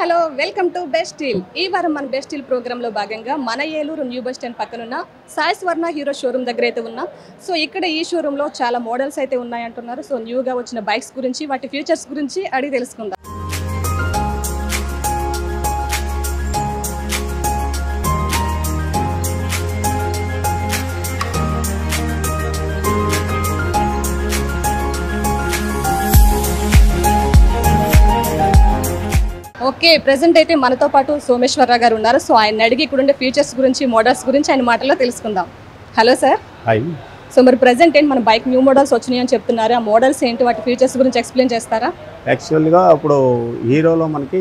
Hello welcome to best steel. ఈ వారం మన బెస్ట్ స్టీల్ ప్రోగ్రాంలో భాగంగా మన ఏలూరు న్యూ బస్ స్టాండ్ పక్కనున్న సాయి స్వర్ణ హీరో షోరూమ్ దగ్గర అయితే ఉన్నాం. సో ఇక్కడ ఈ షోరూంలో చాలా మోడల్స్ అయితే ఉన్నాయంటున్నారు. సో న్యూగా వచ్చిన బైక్స్ గురించి వాటి ఫీచర్స్ గురించి అడిగి తెలుసుకుందాం. ఓకే, ప్రెసెంట్ అయితే మనతో పాటు సోమేశ్వరరావు గారు ఉన్నారు. సో ఆయన అడిగి ఇక్కడ ఉండే ఫీచర్స్ గురించి మోడల్స్ గురించి ఆయన మాటల్లో తెలుసుకుందాం. Hello sir. హాయ్. సో మరి ప్రెసెంట్ ఏంటి మన బైక్ న్యూ మోడల్స్ వచ్చినాయి అని చెప్తున్నారు. ఆ మోడల్స్ ఏంటి, వాటి ఫీచర్స్ గురించి ఎక్స్ప్లెయిన్ చేస్తారా? యాక్చువల్గా ఇప్పుడు హీరోలో మనకి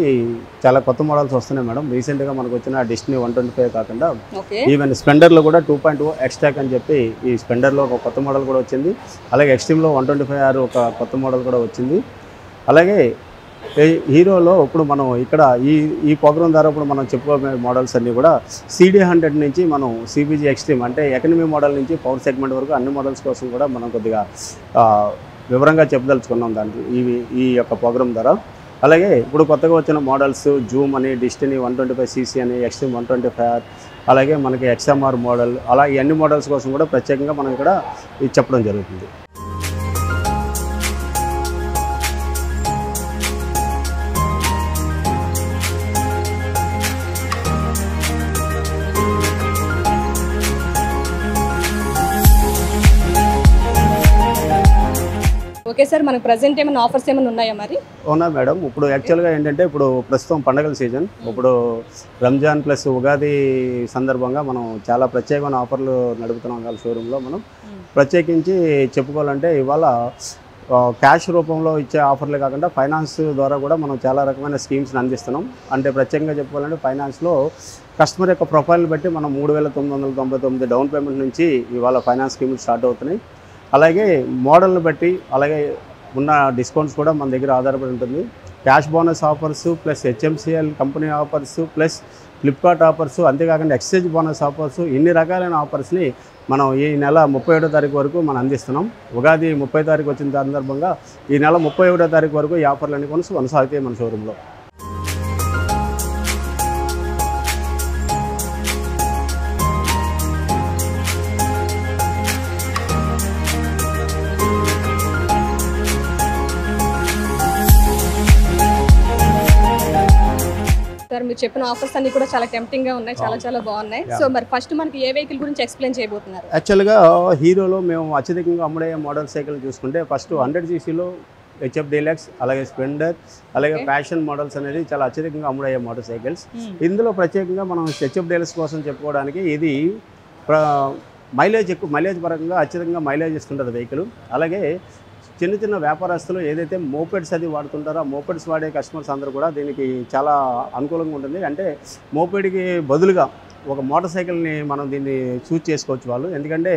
చాలా కొత్త మోడల్స్ వస్తున్నాయి మేడం. రీసెంట్గా మనకు వచ్చిన డెస్టినీ 125 కాకుండా ఈవెన్ స్ప్లెండర్లో కూడా 2.0 ఎక్స్టాక్ అని చెప్పి ఈ స్ప్లెండర్లో ఒక కొత్త మోడల్ కూడా వచ్చింది. అలాగే ఎక్స్ట్రీమ్లో 125R ఒక కొత్త మోడల్ కూడా వచ్చింది. అలాగే హీరోలో ఇప్పుడు మనం ఇక్కడ ఈ ప్రోగ్రామ్ ద్వారా ఇప్పుడు మనం చెప్పుకోబోయే మోడల్స్ అన్నీ కూడా CD100 నుంచి మనం CBG ఎక్స్ట్రీమ్ అంటే ఎకనమీ మోడల్ నుంచి పవర్ సెగ్మెంట్ వరకు అన్ని మోడల్స్ కోసం కూడా మనం కొద్దిగా వివరంగా చెప్పదలుచుకున్నాం దానికి ఈ యొక్క ప్రోగ్రామ్ ద్వారా. అలాగే ఇప్పుడు కొత్తగా వచ్చిన మోడల్స్ జూమ్ అని, డెస్టినీ 125cc అని, ఎక్స్ట్రీమ్ 125R, అలాగే మనకి XMR మోడల్, అలా ఈ అన్ని మోడల్స్ కోసం కూడా ప్రత్యేకంగా మనం ఇక్కడ ఇది చెప్పడం జరుగుతుంది. ఓకే సార్, మనకు ప్రెసెంట్ ఏమైనా ఆఫర్స్ ఏమైనా ఉన్నాయా? మరి అవునా మేడం. ఇప్పుడు యాక్చువల్గా ఏంటంటే ఇప్పుడు ప్రస్తుతం పండగల సీజన్, ఇప్పుడు రంజాన్ ప్లస్ ఉగాది సందర్భంగా మనం చాలా ప్రత్యేకమైన ఆఫర్లు నడుపుతున్నాం కదా షోరూంలో. మనం ప్రత్యేకించి చెప్పుకోవాలంటే ఇవాళ క్యాష్ రూపంలో ఇచ్చే ఆఫర్లే కాకుండా ఫైనాన్స్ ద్వారా కూడా మనం చాలా రకమైన స్కీమ్స్ని అందిస్తున్నాం. అంటే ప్రత్యేకంగా చెప్పుకోవాలంటే ఫైనాన్స్లో కస్టమర్ యొక్క ప్రొఫైల్ని బట్టి మనం 3,999 డౌన్ పేమెంట్ నుంచి ఇవాళ ఫైనాన్స్ స్కీమ్లు స్టార్ట్ అవుతున్నాయి. అలాగే మోడల్ని బట్టి అలాగే ఉన్న డిస్కౌంట్స్ కూడా మన దగ్గర ఆధారపడి ఉంటుంది. Cash bonus offers plus HMCL company offers plus Flipkart offers, అంతేకాకుండా ఎక్స్చేంజ్ బోనస్ ఆఫర్స్, ఇన్ని రకాలైన ఆఫర్స్ని మనం ఈ నెల 31వ తారీఖు వరకు మనం అందిస్తున్నాం. ఉగాది 30వ తారీఖు వచ్చిన సందర్భంగా ఈ నెల 31వ తారీఖు వరకు ఈ ఆఫర్లన్నీ కొనసాగుతాయి మన షోరూంలో. సార్ మీరు చెప్పిన ఆఫర్స్ అన్ని కూడా చాలా టెంప్టింగ్ గా ఉన్నాయి, చాలా బాగున్నాయి. సో మరి ఫస్ట్ మనకి ఏ వెహికల్ గురించి ఎక్స్ప్లెయిన్ చేయబోతున్నారు? యాక్చువల్గా హీరోలో మేము అత్యధికంగా అమ్ముడే మోడల్ సైకిల్ చూసుకుంటే ఫస్ట్ 100ccలో HF డీలక్స్, అలాగే స్ప్లెండర్, అలాగే ఫ్యాషన్ మోడల్స్ అనేది చాలా అత్యధికంగా అమ్ముడయ్యే మోటార్ సైకిల్స్. ఇందులో ప్రత్యేకంగా మనం HF డీలక్స్ కోసం చెప్పుకోవడానికి ఇది మైలేజ్ పరంగా అత్యధికంగా మైలేజ్ ఇస్తుంటుంది వెహికల్. అలాగే చిన్న వ్యాపారస్తులు ఏదైతే మోపెడ్స్ అది వాడుతుంటారో ఆ మోపెడ్స్ వాడే కస్టమర్స్ అందరూ కూడా దీనికి చాలా అనుకూలంగా ఉంటుంది. అంటే మోపెడ్కి బదులుగా ఒక మోటార్ సైకిల్ని మనం దీన్ని చూస్ చేసుకోవచ్చు వాళ్ళు. ఎందుకంటే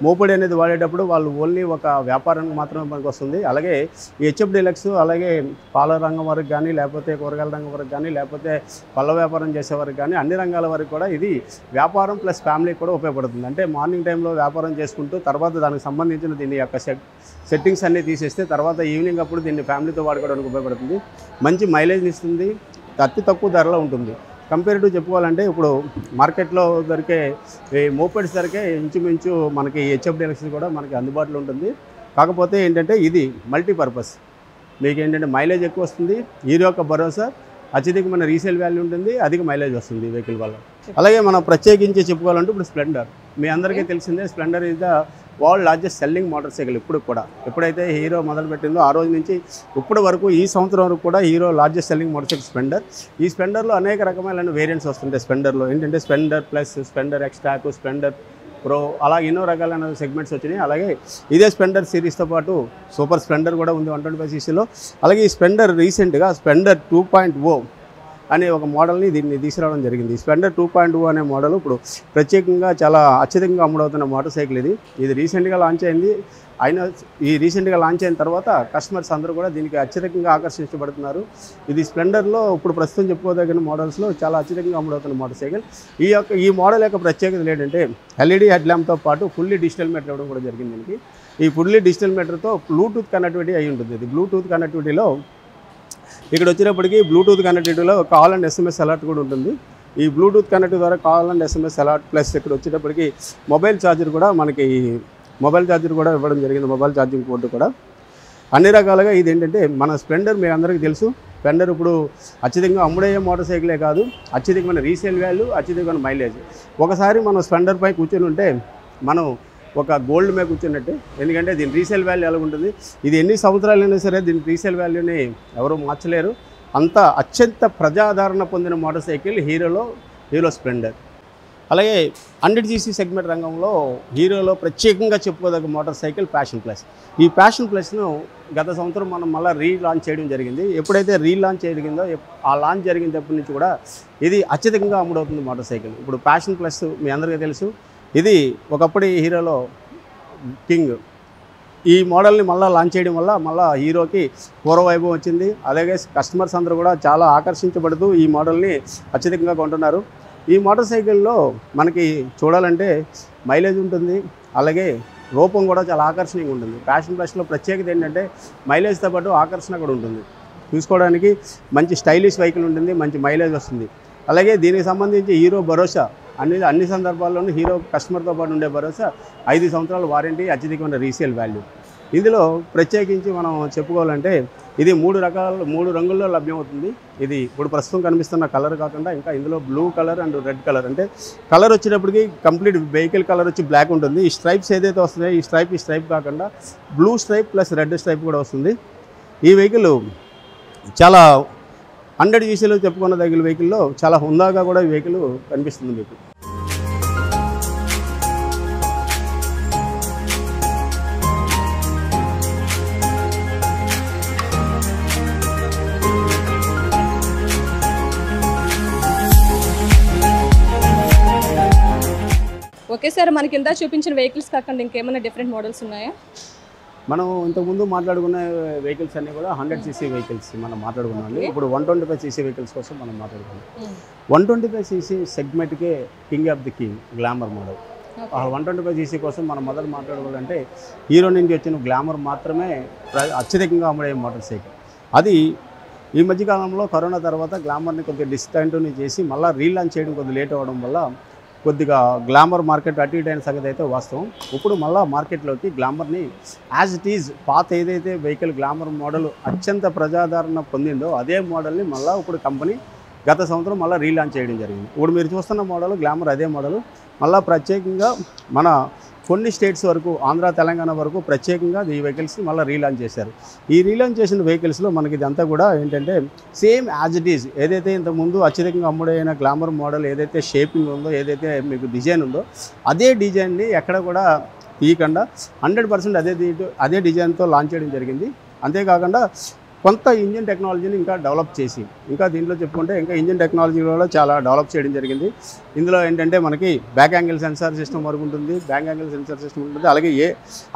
మోపెడ్ అనేది వాడేటప్పుడు వాళ్ళు ఓన్లీ ఒక వ్యాపారానికి మాత్రమే మనకు వస్తుంది. అలాగే ఈ HF డీలక్స్ అలాగే పాల రంగం వరకు కానీ, లేకపోతే కూరగాయల రంగం వరకు కానీ, లేకపోతే పళ్ళ వ్యాపారం చేసేవారికి కానీ, అన్ని రంగాల వరకు కూడా ఇది వ్యాపారం ప్లస్ ఫ్యామిలీకి కూడా ఉపయోగపడుతుంది. అంటే మార్నింగ్ టైంలో వ్యాపారం చేసుకుంటూ తర్వాత దానికి సంబంధించిన దీని యొక్క సెట్టింగ్స్ అన్నీ తీసేస్తే తర్వాత ఈవినింగ్ అప్పుడు దీన్ని ఫ్యామిలీతో వాడుకోవడానికి ఉపయోగపడుతుంది. మంచి మైలేజ్ని ఇస్తుంది, అతి తక్కువ ధరలో ఉంటుంది. కంపేరిటివ్ చెప్పుకోవాలంటే ఇప్పుడు మార్కెట్లో దొరికే ఈ మోపెడ్స్ ధరకే ఇంచుమించు మనకి HF డీలక్స్ కూడా మనకి అందుబాటులో ఉంటుంది. కాకపోతే ఏంటంటే ఇది మల్టీపర్పస్, మీకు ఏంటంటే మైలేజ్ ఎక్కువ వస్తుంది, హీరో యొక్క భరోసా, అత్యధికమైన రీసేల్ వాల్యూ ఉంటుంది, అధిక మైలేజ్ వస్తుంది ఈ వెహికల్ వల్ల. అలాగే మనం ప్రత్యేకించి చెప్పుకోవాలంటే ఇప్పుడు స్ప్లెండర్ మీ అందరికీ తెలిసిందే. Splendor is the world largest selling motor cycle. ఇప్పుడు కూడా ఎప్పుడైతే హీరో మొదలుపెట్టిందో ఆ రోజు నుంచి ఇప్పటి వరకు ఈ సంవత్సరం వరకు కూడా Hero largest selling motorcycle Splendor. ఈ స్ప్లెండర్లో అనేక రకమైన వేరియంట్స్ వస్తుంటాయి. స్ప్లెండర్లో ఏంటంటే Splendor plus, Splendor Xtec, Splendor pro, అలా ఎన్నో రకాలైన సెగ్మెంట్స్ వచ్చినాయి. అలాగే ఇదే స్ప్లెండర్ సిరీస్తో పాటు సూపర్ స్ప్లెండర్ కూడా ఉంది 125ccలో. అలాగే ఈ స్ప్లెండర్ రీసెంట్గా స్ప్లెండర్ 2.0 అనే ఒక మోడల్ని దీన్ని తీసుకురావడం జరిగింది. స్ప్లెండర్ 2.0 అనే మోడల్ ఇప్పుడు ప్రత్యేకంగా చాలా అత్యధికంగా అమ్ముడవుతున్న మోటార్ సైకిల్ ఇది రీసెంట్గా లాంచ్ అయింది. అయినా ఈ రీసెంట్గా లాంచ్ అయిన తర్వాత కస్టమర్స్ అందరూ కూడా దీనికి అత్యధికంగా ఆకర్షించబడుతున్నారు. ఇది స్ప్లెండర్లో ఇప్పుడు ప్రస్తుతం చెప్పుకోదగిన మోడల్స్లో చాలా అత్యధికంగా అమ్ముడవుతున్న మోటార్ సైకిల్. ఈ మోడల్ యొక్క ప్రత్యేకత ఏంటంటే LED హెడ్ ల్యాంప్తో పాటు ఫుల్లీ డిజిటల్ మీటర్ ఇవ్వడం కూడా జరిగింది. దీనికి ఈ ఫుల్లీ డిజిటల్ మీటర్తో బ్లూటూత్ కనెక్టివిటీ అయి ఉంటుంది. ఇది బ్లూటూత్ కనెక్టివిటీలో ఇక్కడ వచ్చేటప్పటికి బ్లూటూత్ కనెక్టివిటీలో కాల్ అండ్ ఎస్ఎంఎస్ అలర్ట్ కూడా ఉంటుంది. ఈ బ్లూటూత్ కనెక్టివ్ ద్వారా call and SMS alert plus ఇక్కడ వచ్చేటప్పటికి మొబైల్ ఛార్జర్ కూడా మనకి ఇవ్వడం జరిగింది. మొబైల్ ఛార్జింగ్ పోర్టు కూడా అన్ని రకాలుగా ఇది ఏంటంటే మన స్ప్లెండర్ మీ అందరికీ తెలుసు. స్ప్లెండర్ ఇప్పుడు అత్యధికంగా అమ్ముడయ్యే మోటార్ సైకిలే కాదు, అత్యధికమైన రీసేల్ వాల్యూ, అత్యధికమైన మైలేజ్. ఒకసారి మనం స్ప్లెండర్ పై కూర్చొని ఉంటే మనం ఒక గోల్డ్ మీద కూర్చున్నట్టే. ఎందుకంటే దీని రీసేల్ వాల్యూ ఎలా ఉంటుంది, ఇది ఎన్ని సంవత్సరాలైనా సరే దీని రీసేల్ వాల్యూని ఎవరు మార్చలేరు. అంత అత్యంత ప్రజాదరణ పొందిన మోటార్ సైకిల్ హీరో స్ప్లెండర్. అలాగే 100cc సెగ్మెంట్ రంగంలో హీరోలో ప్రత్యేకంగా చెప్పుకోదగ్గ మోటార్ సైకిల్ ప్యాషన్ ప్లస్. ఈ ప్యాషన్ ప్లస్ను గత సంవత్సరం మనం మళ్ళీ రీలాంచ్ చేయడం జరిగింది. ఎప్పుడైతే రీలాంచ్ జరిగిందో ఆ లాంచ్ జరిగినప్పటి నుంచి కూడా ఇది అత్యధికంగా అమ్ముడవుతుంది మోటార్ సైకిల్. ఇప్పుడు ప్యాషన్ ప్లస్ మీ అందరికీ తెలుసు, ఇది ఒకప్పటి హీరోలో కింగ్. ఈ మోడల్ని మళ్ళీ లాంచ్ చేయడం వల్ల మళ్ళీ హీరోకి పూర్వవైభవం వచ్చింది. అలాగే కస్టమర్స్ అందరూ కూడా చాలా ఆకర్షించబడుతూ ఈ మోడల్ని అత్యధికంగా కొంటున్నారు. ఈ మోటార్ సైకిల్లో మనకి చూడాలంటే మైలేజ్ ఉంటుంది, అలాగే రూపం కూడా చాలా ఆకర్షణీయంగా ఉంటుంది. ప్యాషన్ ప్లస్లో ప్రత్యేకత ఏంటంటే మైలేజ్తో పాటు ఆకర్షణ కూడా ఉంటుంది. చూసుకోవడానికి మంచి స్టైలిష్ వెహికల్ ఉంటుంది, మంచి మైలేజ్ వస్తుంది. అలాగే దీనికి సంబంధించి హీరో భరోసా అన్ని సందర్భాల్లోనూ హీరో కస్టమర్తో పాటు ఉండే భరోసా 5 సంవత్సరాల వారంటీ, అత్యధికమైన రీసేల్ వాల్యూ. ఇందులో ప్రత్యేకించి మనం చెప్పుకోవాలంటే ఇది 3 రంగుల్లో లభ్యమవుతుంది. ఇది ఇప్పుడు ప్రస్తుతం కనిపిస్తున్న కలర్ కాకుండా ఇంకా ఇందులో blue colour and red colour, అంటే కలర్ వచ్చేటప్పటికి కంప్లీట్ వెహికల్ కలర్ వచ్చి బ్లాక్ ఉంటుంది. ఈ స్ట్రైప్స్ ఏదైతే వస్తున్నాయో ఈ స్ట్రైప్ కాకుండా blue stripe plus red stripe కూడా వస్తుంది. ఈ వెహికల్ చాలా 100cc చెప్పుకున్న దగ్గర వెహికల్లో చాలా హుందాగా కూడా ఈ వెహికల్ కనిపిస్తుంది మీకు. ఓకే సార్, మనకి ఇందా చూపించిన వెహికల్స్ కాకుండా ఇంకేమైనా డిఫరెంట్ మోడల్స్ ఉన్నాయా? మనం ఇంతకుముందు మాట్లాడుకున్న వెహికల్స్ అన్నీ కూడా 100cc వెహికల్స్ మనం మాట్లాడుకున్నాం. ఇప్పుడు 125cc వెహికల్స్ కోసం మనం మాట్లాడుకున్నాం. 125cc సెగ్మెంట్కే king of the king Glamour model. 125cc కోసం మనం మొదలు మాట్లాడుకోవాలంటే హీరో నుంచి వచ్చిన గ్లామర్ మాత్రమే అత్యధికంగా అమ్ముడే మోటార్ సైకిల్. అది ఈ మధ్యకాలంలో కరోనా తర్వాత గ్లామర్ని కొద్దిగా డిస్కంటిన్యూ చేసి మళ్ళీ రీలాంచ్ చేయడం కొద్దిగా లేట్ అవ్వడం వల్ల కొద్దిగా గ్లామర్ మార్కెట్ అటు ఇటు అయిన సంగతి అయితే వాస్తవం. ఇప్పుడు మళ్ళీ మార్కెట్లోకి గ్లామర్ని యాజ్ ఇట్ ఈజ్ పాత ఏదైతే వెహికల్ గ్లామర్ మోడల్ అత్యంత ప్రజాదరణ పొందిందో అదే మోడల్ని మళ్ళీ ఇప్పుడు కంపెనీ గత సంవత్సరం మళ్ళీ రీలాంచ్ చేయడం జరిగింది. ఇప్పుడు మీరు చూస్తున్న మోడల్ గ్లామర్ అదే మోడల్ మళ్ళీ ప్రత్యేకంగా మన కొన్ని స్టేట్స్ వరకు ఆంధ్ర తెలంగాణ వరకు ప్రత్యేకంగా ఈ వెహికల్స్ని మళ్ళీ రీలాంచ్ చేశారు. ఈ రీలాంచ్ చేసిన వెహికల్స్లో మనకి ఇదంతా కూడా ఏంటంటే సేమ్ యాజ్ ఇట్ ఈజ్ ఏదైతే ఇంతకుముందు అత్యధికంగా అమ్ముడైన గ్లామర్ మోడల్ ఏదైతే షేపింగ్ ఉందో ఏదైతే మీకు డిజైన్ ఉందో అదే డిజైన్ని ఎక్కడ కూడా తీయకుండా 100% అదే డిజైన్తో లాంచ్ చేయడం జరిగింది. అంతేకాకుండా కొంత ఇంజిన్ టెక్నాలజీని ఇంకా డెవలప్ చేసి ఇంకా దీంట్లో చెప్పుకుంటే ఇంకా ఇంజిన్ టెక్నాలజీ కూడా చాలా డెవలప్ చేయడం జరిగింది. ఇందులో ఏంటంటే మనకి బ్యాక్ యాంగిల్ సెన్సార్ సిస్టమ్ వరకు ఉంటుంది, అలాగే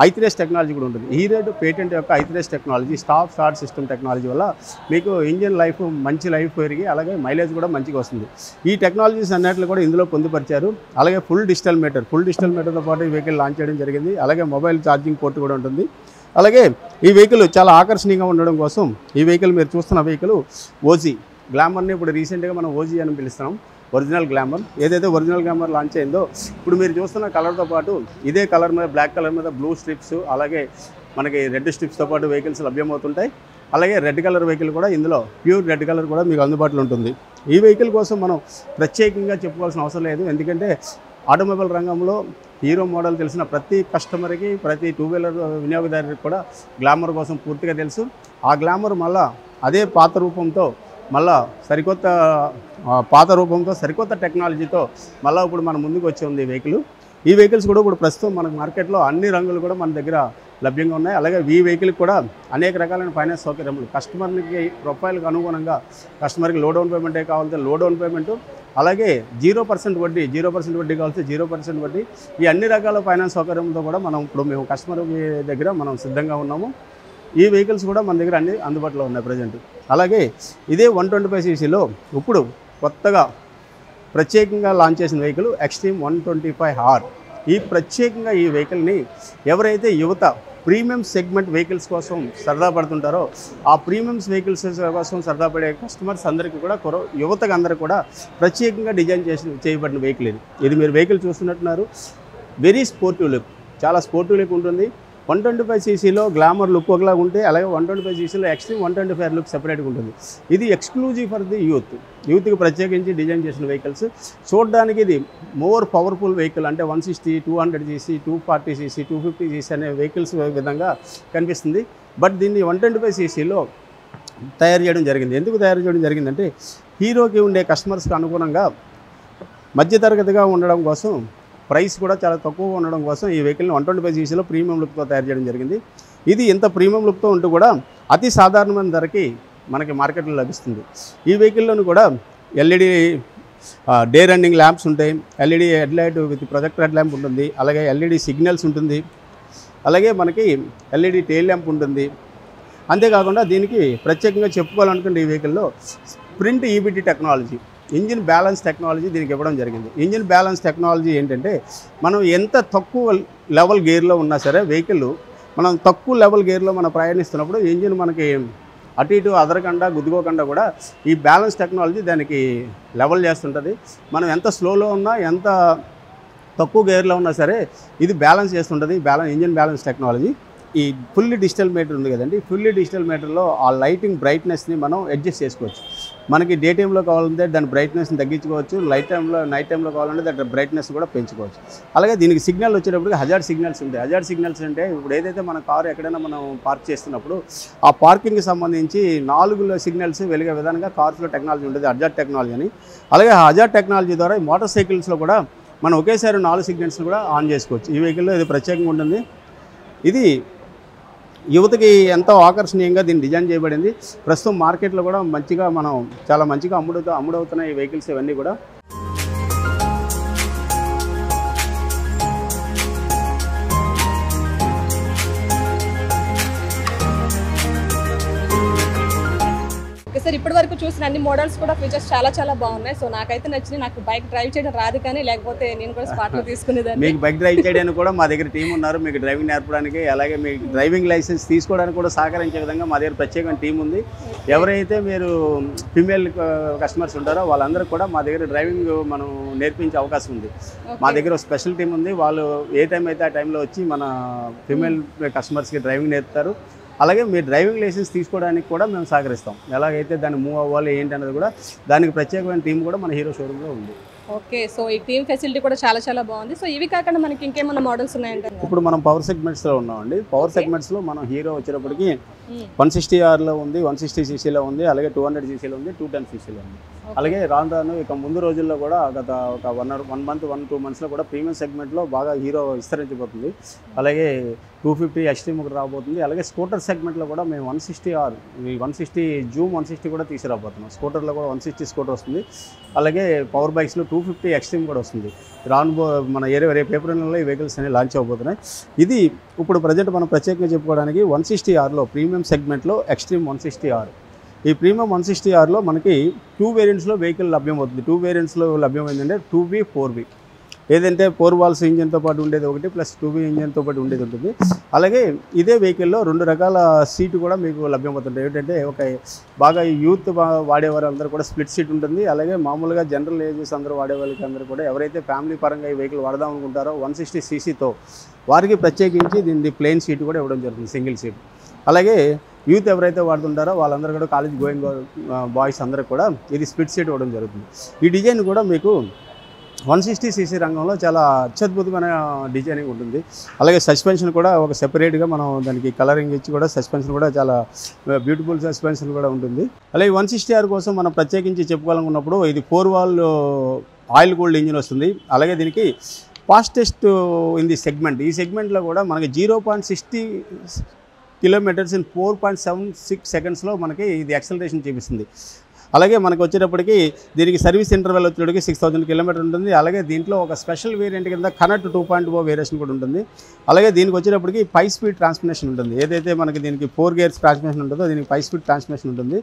ఐ3S టెక్నాలజీ కూడా ఉంటుంది. హీరో పేటెంట్ యొక్క ఐ3S technology stop start system technology వల్ల మీకు ఇంజిన్ లైఫ్ మంచి లైఫ్ పెరిగి అలాగే మైలేజ్ కూడా మంచిగా వస్తుంది. ఈ టెక్నాలజీస్ అన్నింటిలో కూడా ఇందులో పొందుపరిచారు. అలాగే ఫుల్ డిజిటల్ మీటర్తో పాటు ఈ వెహికల్ లాంచ్ చేయడం జరిగింది. అలాగే మొబైల్ ఛార్జింగ్ పోర్ట్ కూడా ఉంటుంది. అలాగే ఈ వెహికల్ చాలా ఆకర్షణీయంగా ఉండడం కోసం ఈ వెహికల్ మీరు చూస్తున్న వెహికల్ ఓజీ గ్లామర్ని ఇప్పుడు రీసెంట్గా మనం ఓజీ అని పిలుస్తున్నాం. ఒరిజినల్ గ్లామర్ ఏదైతే ఒరిజినల్ గ్లామర్ లాంచ్ అయిందో ఇప్పుడు మీరు చూస్తున్న కలర్తో పాటు ఇదే కలర్ మీద బ్లాక్ కలర్ మీద బ్లూ స్ట్రిప్స్ అలాగే మనకి రెడ్ స్ట్రిప్స్తో పాటు వెహికల్స్ లభ్యమవుతుంటాయి. అలాగే రెడ్ కలర్ వెహికల్ కూడా ఇందులో ప్యూర్ రెడ్ కలర్ కూడా మీకు అందుబాటులో ఉంటుంది. ఈ వెహికల్ కోసం మనం ప్రత్యేకంగా చెప్పుకోవాల్సిన అవసరం లేదు. ఎందుకంటే ఆటోమొబైల్ రంగంలో హీరో మోడల్ తెలిసిన ప్రతి కస్టమర్కి ప్రతి 2వీలర్ వినియోగదారుకి కూడా గ్లామర్ కోసం పూర్తిగా తెలుసు. ఆ గ్లామర్ మళ్ళీ అదే పాత రూపంతో సరికొత్త టెక్నాలజీతో మళ్ళీ ఇప్పుడు మన ముందుకు వచ్చి ఉంది ఈ వెహికల్స్ కూడా ఇప్పుడు ప్రస్తుతం మనకు మార్కెట్లో అన్ని రంగులు కూడా మన దగ్గర లభ్యంగా ఉన్నాయి. అలాగే ఈ వెహికల్కి కూడా అనేక రకాలైన ఫైనాన్స్ సౌకర్యములు కస్టమర్కి ప్రొఫైల్కి అనుగుణంగా కస్టమర్కి లో డౌన్ పేమెంటే కావాలంటే లో డౌన్ పేమెంటు అలాగే 0% వడ్డీ కావాల్సి 0% వడ్డీ ఈ అన్ని రకాల ఫైనాన్స్ సౌకర్యంతో కూడా మేము కస్టమర్ దగ్గర మనం సిద్ధంగా ఉన్నాము. ఈ వెహికల్స్ కూడా మన దగ్గర అన్ని అందుబాటులో ఉన్నాయి ప్రజెంట్. అలాగే ఇదే 125cc ఇప్పుడు కొత్తగా ప్రత్యేకంగా లాంచ్ చేసిన వెహికల్ ఎక్స్ట్రీమ్ 125R. ఈ ప్రత్యేకంగా ఈ వెహికల్ని ఎవరైతే యువత ప్రీమియం సెగ్మెంట్ వెహికల్స్ కోసం సరదా పడుతుంటారో ఆ ప్రీమియం వెహికల్స్ కోసం సరదా పడే కస్టమర్స్ అందరికీ కూడా యువతకు అందరికీ కూడా ప్రత్యేకంగా డిజైన్ చేయబడిన వెహికల్ ఇది మీరు వెహికల్ చూస్తున్నట్టున్నారు. వెరీ స్పోర్టివ్ లుక్, చాలా స్పోర్టివ్ లుక్ ఉంటుంది. 125cc గ్లామర్ లుక్ ఒకలాగా ఉంటే అలాగే 125cc ఎక్స్ట్రీమ్ 125 లుక్ సెపరేట్గా ఉంటుంది. ఇది ఎక్స్క్లూజివ్ ఫర్ ది యూత్కి ప్రత్యేకించి డిజైన్ చేసిన వెహికల్స్. చూడడానికి ఇది మోర్ పవర్ఫుల్ వెహికల్, అంటే 160, 200cc, 240cc, 250cc అనే వెహికల్స్ విధంగా కనిపిస్తుంది. బట్ దీన్ని 125cc తయారు చేయడం జరిగింది. ఎందుకు తయారు చేయడం జరిగిందంటే హీరోకి ఉండే కస్టమర్స్కి అనుగుణంగా మధ్యతరగతిగా ఉండడం కోసం, ప్రైస్ కూడా చాలా తక్కువగా ఉండడం కోసం ఈ వెహికల్ని 125cc ప్రీమియం లుక్తో తయారు చేయడం జరిగింది. ఇది ఇంత ప్రీమియం లుక్తో ఉంటూ కూడా అతి సాధారణమైన ధరకి మనకి మార్కెట్లో లభిస్తుంది. ఈ వెహికల్లోనూ కూడా ఎల్ఈడి డే రన్నింగ్ ల్యాంప్స్ ఉంటాయి, LED head light with projector head lamp ఉంటుంది, అలాగే ఎల్ఈడి సిగ్నల్స్ ఉంటుంది, అలాగే మనకి ఎల్ఈడి టెయిల్ ల్యాంప్ ఉంటుంది. అంతేకాకుండా దీనికి ప్రత్యేకంగా చెప్పుకోవాలనుకుంటే ఈ వెహికల్లో sprint EBT technology, engine balance technology దీనికి ఇవ్వడం జరిగింది. ఇంజిన్ బ్యాలెన్స్ టెక్నాలజీ ఏంటంటే మనం ఎంత తక్కువ లెవెల్ గేర్లో ఉన్నా సరే వెహికల్ మనం తక్కువ లెవెల్ గేర్లో మనం ప్రయాణిస్తున్నప్పుడు ఇంజిన్ మనకి అటు ఇటు అదరకుండా గుద్దుకోకుండా కూడా ఈ బ్యాలెన్స్ టెక్నాలజీ దానికి లెవెల్ చేస్తుంటుంది. మనం ఎంత స్లోలో ఉన్నా ఎంత తక్కువ గేర్లో ఉన్నా సరే ఇది బ్యాలెన్స్ చేస్తుంటుంది. Engine balance technology. ఈ ఫుల్లీ డిజిటల్ మీటర్ ఉంది కదండి, ఫుల్లీ డిజిటల్ మీటర్లో ఆ లైటింగ్ బ్రైట్నెస్ని మనం అడ్జస్ట్ చేసుకోవచ్చు. మనకి డే టైంలో కావాలంటే దాని బ్రైట్నెస్ని తగ్గించుకోవచ్చు, నైట్ టైంలో కావాలంటే దాని బ్రైట్నెస్ కూడా పెంచుకోవచ్చు. అలాగే దీనికి సిగ్నల్ వచ్చేటప్పటికి హజార్డ్ సిగ్నల్స్ ఉంటాయి. హజార్డ్ సిగ్నల్స్ అంటే ఇప్పుడు ఏదైతే మన కారు ఎక్కడైనా మనం పార్క్ చేస్తున్నప్పుడు ఆ పార్కింగ్కి సంబంధించి 4 సిగ్నల్స్ వెలిగే విధంగా కార్స్లో టెక్నాలజీ ఉంటుంది, హజార్డ్ టెక్నాలజీ అని. అలాగే హజార్డ్ టెక్నాలజీ ద్వారా మోటార్ సైకిల్స్లో కూడా మనం ఒకేసారి 4 సిగ్నల్స్ కూడా ఆన్ చేసుకోవచ్చు. ఈ వెహికల్లో ఇది ప్రత్యేకంగా ఉంటుంది. ఇది యువతకి ఎంతో ఆకర్షణీయంగా దీన్ని డిజైన్ చేయబడింది. ప్రస్తుతం మార్కెట్లో కూడా చాలా మంచిగా అమ్ముడవుతున్న ఈ వెహికల్స్ ఇవన్నీ కూడా. సార్ ఇప్పటి వరకు చూసిన అన్ని మోడల్స్ కూడా ఫీచర్స్ చాలా బాగున్నాయి. సో నాకైతే నచ్చింది. నాకు బైక్ డ్రైవ్ చేయడం రాదు, కానీ లేకపోతే నేను కూడా స్పాట్లో తీసుకునేదాన్ని. మీకు బైక్ డ్రైవ్ చేయడానికి కూడా మా దగ్గర టీం ఉన్నారు, మీకు డ్రైవింగ్ నేర్పడానికి, అలాగే మీకు డ్రైవింగ్ లైసెన్స్ తీసుకోవడానికి కూడా సహకరించే విధంగా మా దగ్గర ప్రత్యేకమైన టీం ఉంది. ఎవరైతే మీరు ఫిమేల్ కస్టమర్స్ ఉంటారో వాళ్ళందరూ కూడా మా దగ్గర డ్రైవింగ్ మనం నేర్పించే అవకాశం ఉంది. మా దగ్గర స్పెషల్ టీం ఉంది. వాళ్ళు ఏ టైం అయితే ఆ టైంలో వచ్చి మన ఫిమేల్ కస్టమర్స్కి డ్రైవింగ్ నేర్పుతారు. అలాగే మీ డ్రైవింగ్ లైసెన్స్ తీసుకోవడానికి కూడా మేము సహకరిస్తాం. ఎలాగైతే దాన్ని మూవ్ అవ్వాలి ఏంటి అనేది కూడా దానికి ప్రత్యేకమైన టీం కూడా మన హీరో షోరూంలో ఉంది. ఓకే, సో ఈ టీమ్ ఫెసిలిటీ కూడా చాలా బాగుంది. సో ఇవి కాకుండా మనకి ఇంకేమైనా మోడల్స్ ఉన్నాయంటే? ఇప్పుడు మనం పవర్ సెగ్మెంట్స్లో ఉన్నామండి. పవర్ సెగ్మెంట్స్లో మనం హీరో వచ్చేటప్పటికి 160Rలో ఉంది, 160cc ఉంది, అలాగే 200cc ఉంది, 210cc ఉంది. అలాగే రాను ఇక ముందు రోజుల్లో కూడా గత ఒక 1-2 మంత్స్లో కూడా ప్రీమియం సెగ్మెంట్లో బాగా హీరో విస్తరించబోతుంది. అలాగే 250 ఎక్స్ట్రీమ్ ఒకటి రాబోతుంది. అలాగే స్కూటర్ సెగ్మెంట్లో కూడా మేము 160R, 160 జూమ్ 160 కూడా తీసుకురాబోతున్నాం. స్కూటర్లో కూడా 160 స్కూటర్ వస్తుంది. అలాగే పవర్ బైక్స్లో 250 ఎక్స్ట్రీమ్ కూడా వస్తుంది. మన రేపు ఏప్రిల్ నెలలో ఈ వెహికల్స్ అనేవి లాంచ్ అవబోతున్నాయి. ఇది ఇప్పుడు ప్రజెంట్ మనం ప్రత్యేకంగా చెప్పుకోవడానికి 160Rలో ప్రీమియం సెగ్మెంట్లో ఎక్స్ట్రీమ్ 160R. ఈ ప్రీమియం 160Rలో మనకి 2 వేరియంట్స్లో వెహికల్ లభ్యమవుతుంది. 2 వేరియంట్స్లో లభ్యమైందంటే 2V, 4V. ఏదంటే 4 వాల్స్ ఇంజన్తో పాటు ఉండేది ఒకటి, ప్లస్ 2V ఇంజన్తో పాటు ఉండేది ఉంటుంది. అలాగే ఇదే వెహికల్లో 2 రకాల సీటు కూడా మీకు లభ్యమవుతుంటాయి. ఏంటంటే బాగా యూత్ వాడేవారు అందరూ కూడా స్ప్లిట్ సీట్ ఉంటుంది. అలాగే మామూలుగా జనరల్ ఏజెస్ అందరూ వాడే వాళ్ళకి అందరూ కూడా ఎవరైతే ఫ్యామిలీ పరంగా ఈ వెహికల్ వాడదాం అనుకుంటారో 160cc వారికి ప్రత్యేకించి దీన్ని ప్లెయిన్ సీట్ కూడా ఇవ్వడం జరుగుతుంది, సింగిల్ సీట్. అలాగే యూత్ ఎవరైతే వాడుతుంటారో వాళ్ళందరూ కూడా కాలేజ్ గోయింగ్ బాయ్స్ అందరూ కూడా ఇది స్ప్లిట్ సీట్ ఇవ్వడం జరుగుతుంది. ఈ డిజైన్ కూడా మీకు 160cc రంగంలో చాలా అత్యద్భుతమైన డిజైనింగ్ ఉంటుంది. అలాగే సస్పెన్షన్ కూడా ఒక సెపరేట్గా మనం దానికి కలరింగ్ ఇచ్చి కూడా సస్పెన్షన్ కూడా చాలా బ్యూటిఫుల్ సస్పెన్షన్ కూడా ఉంటుంది. అలాగే 160R కోసం మనం ప్రత్యేకించి చెప్పుకోవాలనుకున్నప్పుడు ఇది 4 వాల్ ఆయిల్ కూల్డ్ ఇంజిన్ వస్తుంది. అలాగే దీనికి ఫాస్టెస్ట్ ఇన్ ది సెగ్మెంట్, ఈ సెగ్మెంట్లో కూడా మనకి 0.60 కిలోమీటర్స్ ఇన్ 4.76 సెకండ్స్లో మనకి ఇది యాక్సలరేషన్ చూపిస్తుంది. అలాగే మనకు వచ్చేటప్పటికి దీనికి సర్వీస్ ఇంటర్వెల్ వచ్చేటప్పటికి 6000 కిలోమీటర్ ఉంటుంది. అలాగే దీంట్లో ఒక స్పెషల్ వేరియంట్ కింద కనెక్ట్ 2.0 వేరియేషన్ కూడా ఉంటుంది. అలాగే దీనికి వచ్చేటప్పటికి 5 స్పీడ్ ట్రాన్స్మిషన్ ఉంటుంది. ఏదైతే మనకి దీనికి 4 గేర్స్ ట్రాన్స్మిషన్ ఉంటుందో దీనికి 5 స్పీడ్ ట్రాన్స్మిషన్ ఉంటుంది.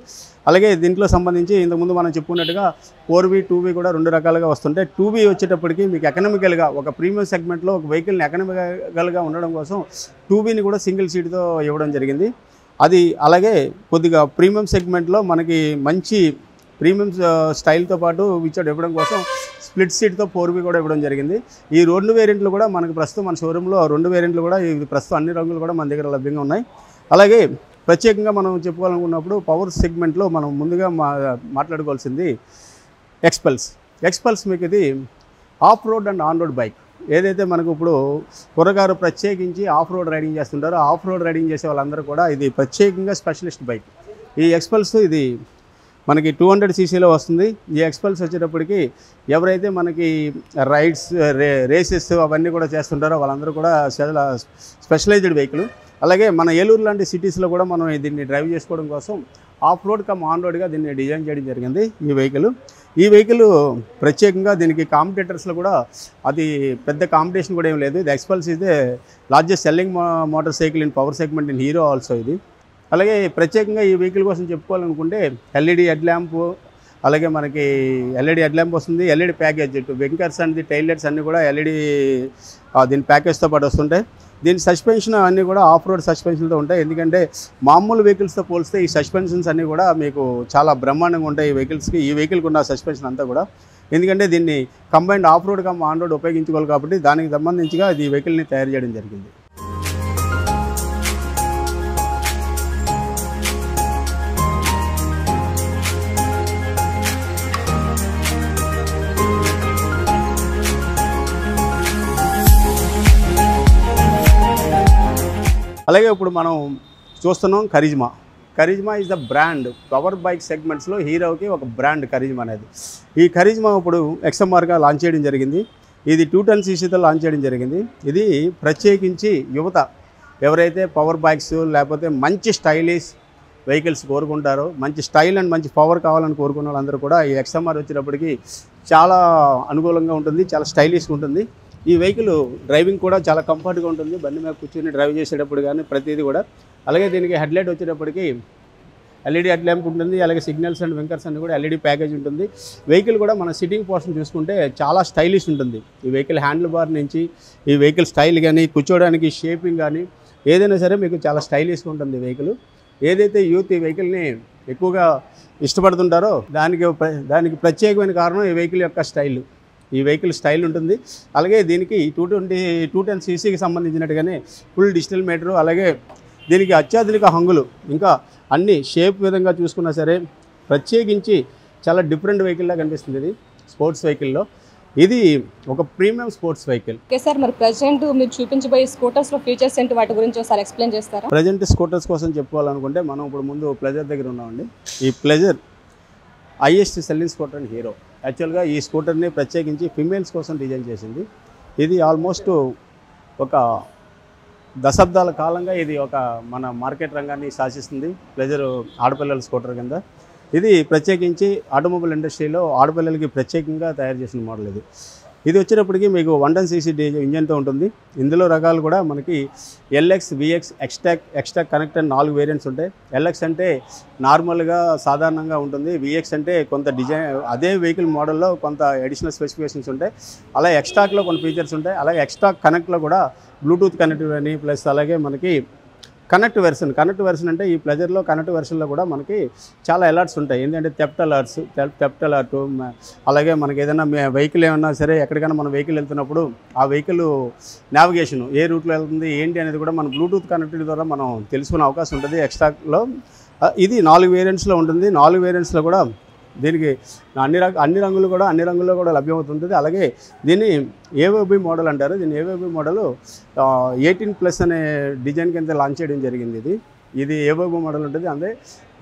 అలాగే దీంట్లో సంబంధించి ఇంతకుముందు మనం చెప్పుకున్నట్టుగా 4V 2V కూడా 2 రకాలుగా వస్తుంటాయి. 2V వచ్చేటప్పటికి మీకు ఎకనామికల్గా ఒక ప్రీమియం సెగ్మెంట్లో ఒక వెహికల్ని ఎకనామికల్గా ఉండడం కోసం 2Vని కూడా సింగిల్ సీట్తో ఇవ్వడం జరిగింది. అది అలాగే కొద్దిగా ప్రీమియం సెగ్మెంట్లో మనకి మంచి ప్రీమియం స్టైల్తో పాటు ఇవ్వడం కోసం స్ప్లిట్ సీట్తో 4V కూడా ఇవ్వడం జరిగింది. ఈ 2 వేరియంట్లు కూడా మనకు ప్రస్తుతం మన షోరూంలో 2 వేరియంట్లు కూడా ఇది ప్రస్తుతం అన్ని రంగులు కూడా మన దగ్గర లభ్యంగా ఉన్నాయి. అలాగే ప్రత్యేకంగా మనం చెప్పుకోవాలనుకున్నప్పుడు పవర్ సెగ్మెంట్లో మనం ముందుగా మాట్లాడుకోవాల్సింది ఎక్స్పల్స్ మీకు ఇది off road and on road bike. ఏదైతే మనకు ఇప్పుడు కుర్రగారు ప్రత్యేకించి ఆఫ్ రోడ్ రైడింగ్ చేస్తుంటారో ఆఫ్ రోడ్ రైడింగ్ చేసే వాళ్ళందరూ కూడా ఇది ప్రత్యేకంగా స్పెషలిస్ట్ బైక్. ఈ ఎక్స్పల్స్ ఇది మనకి 200cc వస్తుంది. ఈ ఎక్స్పల్స్ వచ్చేటప్పటికి ఎవరైతే మనకి రైడ్స్ రేసెస్ అవన్నీ కూడా చేస్తుంటారో వాళ్ళందరూ కూడా స్పెషలైజ్డ్ వెహికల్. అలాగే మన ఏలూరు లాంటి సిటీస్లో కూడా మనం దీన్ని డ్రైవ్ చేసుకోవడం కోసం ఆఫ్ రోడ్ కమ్ ఆన్ రోడ్గా దీన్ని డిజైన్ చేయడం జరిగింది ఈ వెహికల్ ప్రత్యేకంగా దీనికి కాంపిటేటర్స్లో కూడా అది పెద్ద కాంపిటీషన్ కూడా ఏం లేదు. ఇది ఎక్స్పల్స్ ఇదే largest selling motor cycle in power segment in hero also ఇది. అలాగే ప్రత్యేకంగా ఈ వెహికల్ కోసం చెప్పుకోవాలనుకుంటే ఎల్ఈడి హెడ్ ల్యాంప్, అలాగే మనకి ఎల్ఈడి హెడ్ ల్యాంప్ వస్తుంది. LED package winkers and tail lights అన్నీ కూడా ఎల్ఈడి దీని ప్యాకేజ్తో పాటు వస్తుంటాయి. దీని సస్పెన్షన్ అన్నీ కూడా ఆఫ్ రోడ్ సస్పెన్షన్తో ఉంటాయి. ఎందుకంటే మామూలు వెహికల్స్తో పోలిస్తే ఈ సస్పెన్షన్స్ అన్నీ కూడా మీకు చాలా బ్రహ్మాండంగా ఉంటాయి. ఈ వెహికల్కి ఉన్న సస్పెన్షన్ అంతా కూడా ఎందుకంటే దీన్ని combined of road come on road ఉపయోగించుకోవాలి కాబట్టి దానికి సంబంధించిగా ఈ వెహికల్ని తయారు చేయడం జరిగింది. అలాగే ఇప్పుడు మనం చూస్తున్నాం Karizma is the brand. Power bike సెగ్మెంట్స్లో హీరోకి ఒక బ్రాండ్ కరిజ్మా అనేది. ఈ కరిజ్మా ఇప్పుడు XMRగా లాంచ్ చేయడం జరిగింది. ఇది 210cc లాంచ్ చేయడం జరిగింది. ఇది ప్రత్యేకించి యువత ఎవరైతే పవర్ బైక్స్ లేకపోతే మంచి స్టైలిష్ వెహికల్స్ కోరుకుంటారో, మంచి స్టైల్ అండ్ మంచి పవర్ కావాలని కోరుకున్న వాళ్ళందరూ కూడా ఈ XMR వచ్చేటప్పటికి చాలా అనుకూలంగా ఉంటుంది, చాలా స్టైలిష్గా ఉంటుంది. ఈ వెహికల్ డ్రైవింగ్ కూడా చాలా కంఫర్ట్గా ఉంటుంది. బండి మీద కూర్చొని డ్రైవ్ చేసేటప్పుడు కానీ ప్రతిదీ కూడా. అలాగే దీనికి హెడ్లైట్ వచ్చేటప్పటికి ఎల్ఈడి హెడ్ ల్యాంప్ ఉంటుంది. అలాగే సిగ్నల్స్ అండ్ వింకర్స్ అన్ని కూడా ఎల్ఈడి ప్యాకేజ్ ఉంటుంది. వెహికల్ కూడా మన సిట్టింగ్ పోర్షన్ చూసుకుంటే చాలా స్టైలిష్ ఉంటుంది. ఈ వెహికల్ హ్యాండిల్ బార్ నుంచి ఈ వెహికల్ స్టైల్ కానీ కూర్చోవడానికి షేపింగ్ కానీ ఏదైనా సరే మీకు చాలా స్టైలిష్గా ఉంటుంది వెహికల్. ఏదైతే యూత్ ఈ వెహికల్ని ఎక్కువగా ఇష్టపడుతుంటారో దానికి ప్రత్యేకమైన కారణం ఈ వెహికల్ యొక్క స్టైల్. ఈ వెహికల్ స్టైల్ ఉంటుంది. అలాగే దీనికి 210cc సంబంధించినట్టుగానే ఫుల్ డిజిటల్ మీటరు, అలాగే దీనికి అత్యాధునిక హంగులు, ఇంకా అన్ని షేప్ విధంగా చూసుకున్నా సరే ప్రత్యేకించి చాలా డిఫరెంట్ వెహికల్లా కనిపిస్తుంది. ఇది స్పోర్ట్స్ వెహికల్లో ఇది ఒక premium sports vehicle. Okay sir, మరి ప్రజెంట్ మీరు చూపించబోయే స్కూటర్స్లో ఫీచర్స్ ఏంటి, వాటి గురించి ఒకసారి ఎక్స్ప్లెయిన్ చేస్తారా? ప్రజెంట్ స్కూటర్స్ కోసం చెప్పుకోవాలనుకుంటే మనం ఇప్పుడు ముందు ప్లెజర్ దగ్గర ఉన్నామండి. ఈ pleasure highest selling scooter and hero. యాక్చువల్గా ఈ స్కూటర్ని ప్రత్యేకించి ఫిమేల్స్ కోసం డిజైన్ చేసింది. ఇది ఆల్మోస్ట్ ఒక దశాబ్దాల కాలంగా ఇది ఒక మన మార్కెట్ రంగాన్ని శాసిస్తుంది. ప్లెజర్ ఆడపిల్లల స్కూటర్ కింద ఇది ప్రత్యేకించి ఆటోమొబైల్ ఇండస్ట్రీలో ఆడపిల్లలకి ప్రత్యేకంగా తయారు చేసిన మోడల్ ఇది వచ్చేటప్పటికి మీకు 110cc ఇంజన్తో ఉంటుంది. ఇందులో రకాలు కూడా మనకి LX, VX, ఎక్స్టాక్ కనెక్ట్ అని 4 వేరియంట్స్ ఉంటాయి. LX అంటే నార్మల్గా సాధారణంగా ఉంటుంది. VX అంటే కొంత డిజైన్ అదే వెహికల్ మోడల్లో కొంత అడిషనల్ స్పెసిఫికేషన్స్ ఉంటాయి. అలాగే ఎక్స్టాక్లో కొన్ని ఫీచర్స్ ఉంటాయి. అలాగే ఎక్స్టాక్ కనెక్ట్లో కూడా బ్లూటూత్ కనెక్టివ్ అని ప్లస్ అలాగే మనకి కనెక్ట్ వెర్షన్ అంటే ఈ ప్లెజర్లో కనెక్ట్ వెర్షన్లో కూడా మనకి చాలా అలర్ట్స్ ఉంటాయి. ఏంటంటే థెఫ్ట్ అలర్ట్, అలాగే మనకి ఏదైనా వెహికల్ ఏమన్నా సరే ఎక్కడికైనా మన వెహికల్ వెళ్తున్నప్పుడు ఆ వెహికల్ నావిగేషన్ ఏ రూట్లో వెళ్తుంది ఏంటి అనేది కూడా మన బ్లూటూత్ కనెక్టివిటీ ద్వారా మనం తెలుసుకునే అవకాశం ఉంటుంది ఎక్స్ట్రాలో. ఇది 4 వేరియంట్స్లో ఉంటుంది. 4 వేరియంట్స్లో కూడా దీనికి అన్ని రంగుల్లో కూడా లభ్యమవుతుంటుంది. అలాగే దీన్ని ఏవోబీ మోడల్ అంటారు. దీన్ని ఏవోబీ మోడల్ 18+ అనే డిజైన్ కింద లాంచ్ చేయడం జరిగింది. ఇది ఏవోబీ మోడల్ ఉంటుంది. అదే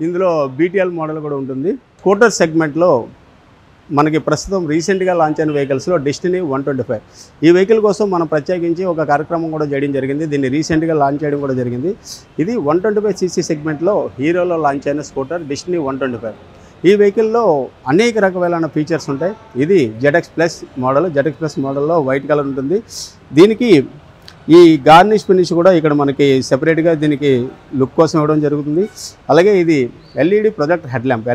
ఇందులో BTL మోడల్ కూడా ఉంటుంది. స్కూటర్ సెగ్మెంట్లో మనకి ప్రస్తుతం రీసెంట్గా లాంచ్ అయిన వెహికల్స్లో డెస్టినీ 125 ఈ వెహికల్ కోసం మనం ప్రత్యేకించి ఒక కార్యక్రమం కూడా చేయడం జరిగింది. దీన్ని రీసెంట్గా లాంచ్ చేయడం కూడా జరిగింది. ఇది 125cc సెగ్మెంట్లో హీరోలో లాంచ్ అయిన స్కూటర్ డెస్టినీ 125. ఈ వెహికల్లో అనేక రకమైన ఫీచర్స్ ఉంటాయి. ఇది ZX plus model. ZX plus మోడల్లో వైట్ కలర్ ఉంటుంది. దీనికి ఈ గార్నిష్ ఫినిష్ కూడా ఇక్కడ మనకి సెపరేట్గా దీనికి లుక్ కోసం ఇవ్వడం జరుగుతుంది. అలాగే ఇది LED projector head lamp.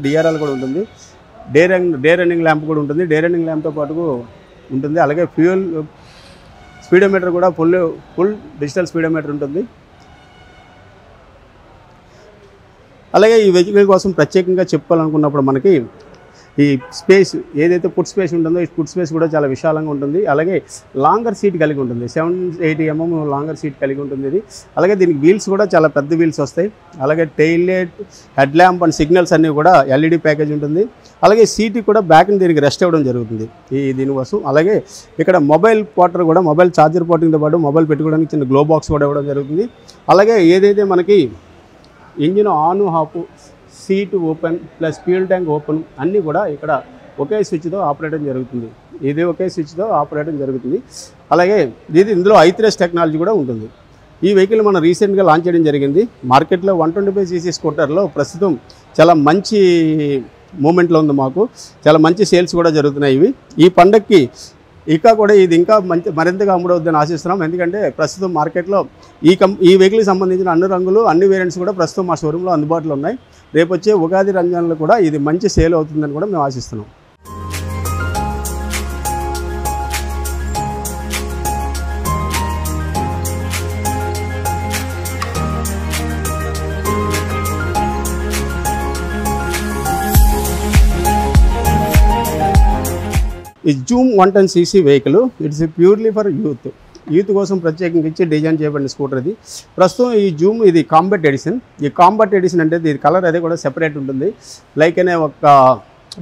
DRL కూడా ఉంటుంది. డే రన్నింగ్ ల్యాంప్ కూడా ఉంటుంది. డే రన్నింగ్ ల్యాంప్తో పాటు ఉంటుంది. అలాగే ఫ్యూయల్ స్పీడోమీటర్ కూడా ఫుల్ డిజిటల్ స్పీడోమీటర్ ఉంటుంది. అలాగే ఈ వెహికల్ కోసం ప్రత్యేకంగా చెప్పుకోవాలనుకున్నప్పుడు మనకి ఈ స్పేస్ ఏదైతే ఫుట్ స్పేస్ ఉంటుందో ఈ ఫుట్ స్పేస్ కూడా చాలా విశాలంగా ఉంటుంది. అలాగే లాంగర్ సీట్ కలిగి ఉంటుంది. 780 mm లాంగర్ సీట్ కలిగి ఉంటుంది ఇది. అలాగే దీనికి వీల్స్ కూడా చాలా పెద్ద వీల్స్ వస్తాయి. అలాగే tail light, head lamp and signals అన్నీ కూడా LED ప్యాకేజ్ ఉంటుంది. అలాగే సీట్ కూడా బ్యాక్ని దీనికి రెస్ట్ ఇవ్వడం జరుగుతుంది దీనికోసం. అలాగే ఇక్కడ మొబైల్ పోర్టర్ కూడా, మొబైల్ ఛార్జర్ పోర్టింగ్తో పాటు మొబైల్ పెట్టుకోవడానికి చిన్న గ్లో బాక్స్ కూడా ఇవ్వడం జరుగుతుంది. అలాగే ఏదైతే మనకి engine on off, seat open plus fuel tank open అన్నీ కూడా ఇక్కడ ఒకే స్విచ్తో ఆపరేట్ జరుగుతుంది. ఇది ఒకే స్విచ్తో ఆపరేట్ జరుగుతుంది. అలాగే ఇందులో i3s టెక్నాలజీ కూడా ఉంటుంది. ఈ వెహికల్ మనం రీసెంట్గా లాంచ్ చేయడం జరిగింది. మార్కెట్లో 125cc స్కూటర్లో ప్రస్తుతం చాలా మంచి మూమెంట్లో ఉంది. మాకు చాలా మంచి సేల్స్ కూడా జరుగుతున్నాయి ఇవి. ఈ పండగకి కూడా ఇది ఇంకా మరింతగా అమ్ముడవుద్దని ఆశిస్తున్నాం. ఎందుకంటే ప్రస్తుతం మార్కెట్లో ఈ వెహికల్కి సంబంధించిన అన్ని రంగులు, అన్ని వేరియంట్స్ కూడా ప్రస్తుతం మా షోరూంలో అందుబాటులో ఉన్నాయి. రేపు వచ్చే ఉగాది రంజాన్లో కూడా ఇది మంచి సేల్ అవుతుందని కూడా మేము ఆశిస్తున్నాం. ఈ Zoom 110cc vehicle it's purely for youth కోసం ప్రత్యేకంగా ఇచ్చి డిజైన్ చేయబడిన స్కూటర్ ఇది. ప్రస్తుతం ఈ జూమ్ ఇది కాంబాట్ ఎడిషన్. ఈ కాంబాట్ ఎడిషన్ అంటే ఇది కలర్ అదే కూడా సెపరేట్ ఉంటుంది. లైక్ అనే ఒక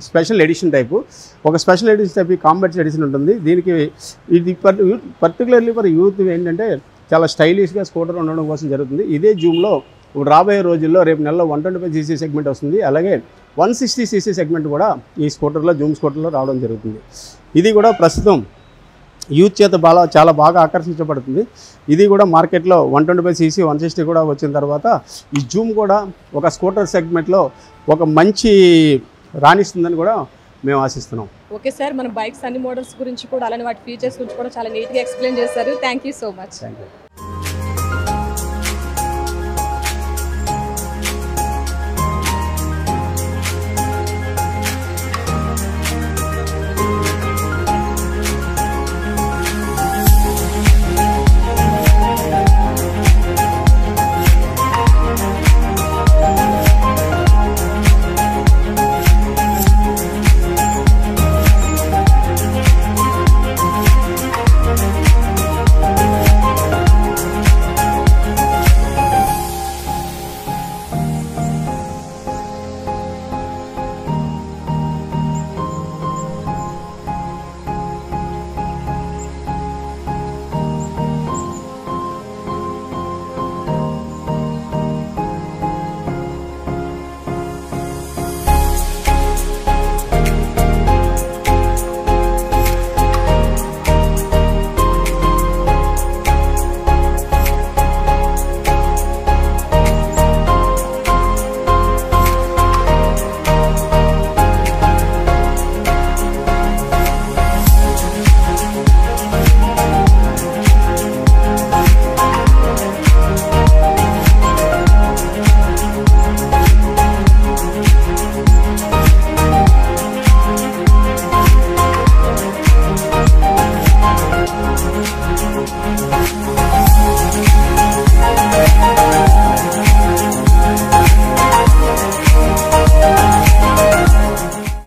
స్పెషల్ ఎడిషన్ టైపు, ఈ కాంబాట్ ఎడిషన్ ఉంటుంది. దీనికి ఇది పర్టికులర్లీ ఫర్ యూత్ ఏంటంటే చాలా స్టైలిష్గా స్కూటర్ ఉండడం కోసం జరుగుతుంది. ఇదే జూమ్లో రాబోయే రోజుల్లో రేపు నెలలో 125cc సెగ్మెంట్ వస్తుంది. అలాగే 160cc సెగ్మెంట్ కూడా ఈ స్కూటర్లో, జూమ్ స్కూటర్లో రావడం జరుగుతుంది. ఇది కూడా ప్రస్తుతం యూత్ చేత చాలా బాగా ఆకర్షించబడుతుంది. ఇది కూడా మార్కెట్లో 125cc, 160 కూడా వచ్చిన తర్వాత ఈ జూమ్ కూడా ఒక స్కూటర్ సెగ్మెంట్లో ఒక మంచి రాణిస్తుందని కూడా మేము ఆశిస్తున్నాం. ఓకే సార్, మన బైక్స్ అన్ని మోడల్స్ గురించి కూడా అలానే వాటి ఫీచర్స్ గురించి కూడా చాలా నీట్గా ఎక్స్ప్లెయిన్ చేశారు. Thank you so much. Thank you.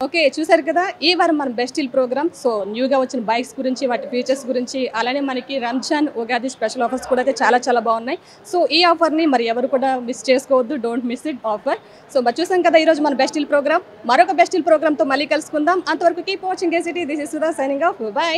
Okay, చూసారు కదా ఈ వారం మన బెస్ట్ డీల్ ప్రోగ్రామ్. సో న్యూగా వచ్చిన బైక్స్ గురించి, వాటి ఫీచర్స్ గురించి, అలానే మనకి రంజాన్ ఉగాది స్పెషల్ ఆఫర్స్ కూడా అయితే చాలా బాగున్నాయి. సో ఈ ఆఫర్ని మరి ఎవరు కూడా మిస్ చేసుకోవద్దు. Don't miss it offer. So మరి చూసాం కదా ఈరోజు మన బెస్ట్ డీల్ ప్రోగ్రామ్. మరొక బెస్ట్ డీల్ ప్రోగ్రామ్తో మళ్ళీ కలుసుకుందాం. అంతవరకు keep watching ACT. This is Sudha signing off. By.